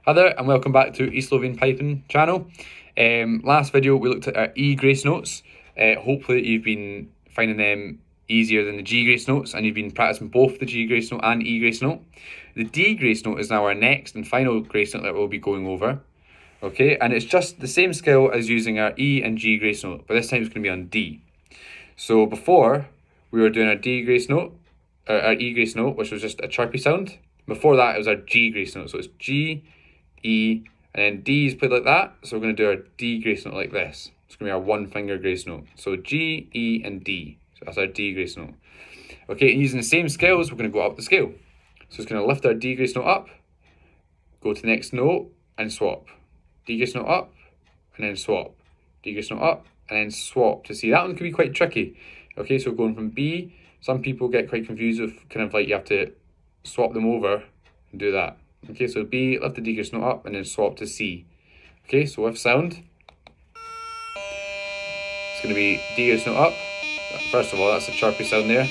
Hi there and welcome back to East Lothian Piping channel. Last video we looked at our E grace notes. Hopefully you've been finding them easier than the G grace notes and you've been practicing both the G grace note and E grace note. The D grace note is now our next and final grace note that we'll be going over. Okay, and it's just the same skill as using our E and G grace note, but this time it's going to be on D. So before we were doing our D grace note, our E grace note, which was just a chirpy sound. Before that it was our G grace note, so it's G, E, and then D is played like that. So we're going to do our D grace note like this. It's going to be our one finger grace note. So G, E, and D. So that's our D grace note. Okay, and using the same scales, we're going to go up the scale. So it's going to lift our D grace note up, go to the next note, and swap. D grace note up, and then swap. D grace note up, and then swap to C. That one can be quite tricky. Okay, so going from B, some people get quite confused with kind of like you have to swap them over and do that. Okay, so B, lift the D grace note up and then swap to C. Okay, so with sound, it's going to be D grace note up. First of all, that's a chirpy sound there.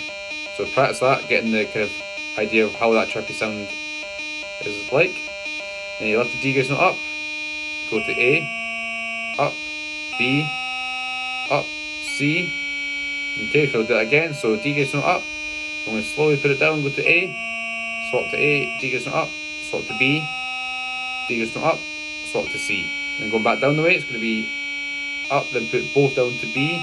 So practice that, getting the kind of idea of how that chirpy sound is like. Then you lift the D grace note up, go to A, up, B, up, C. Okay, so we'll do that again. So D grace note up. I'm going to slowly put it down, go to A, swap to A, D grace note up, swap to B, D grace note up, swap to C. Then going back down the way, it's going to be up, then put both down to B.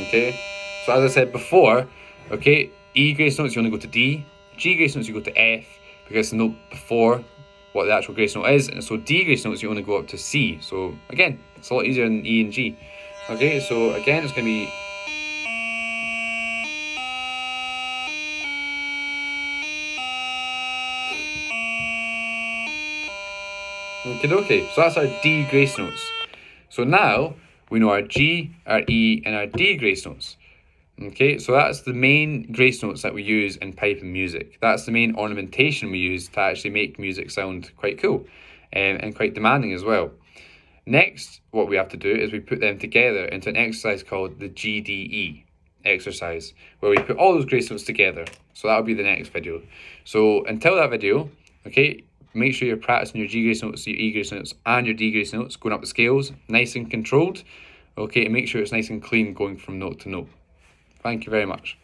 Okay, so as I said before, okay, E grace notes you only go to D, G grace notes you go to F, because the note before what the actual grace note is, and so D grace notes you only go up to C. So again, it's a lot easier than E and G. Okay, so again it's going to be okay, so that's our D grace notes. So now we know our G, our E, and our D grace notes. Okay, so that's the main grace notes that we use in piping music. That's the main ornamentation we use to actually make music sound quite cool and quite demanding as well. Next, what we have to do is we put them together into an exercise called the GDE exercise, where we put all those grace notes together. So that'll be the next video. So until that video, okay, make sure you're practicing your G grace notes, your E grace notes, and your D grace notes, going up the scales, nice and controlled. Okay, and make sure it's nice and clean going from note to note. Thank you very much.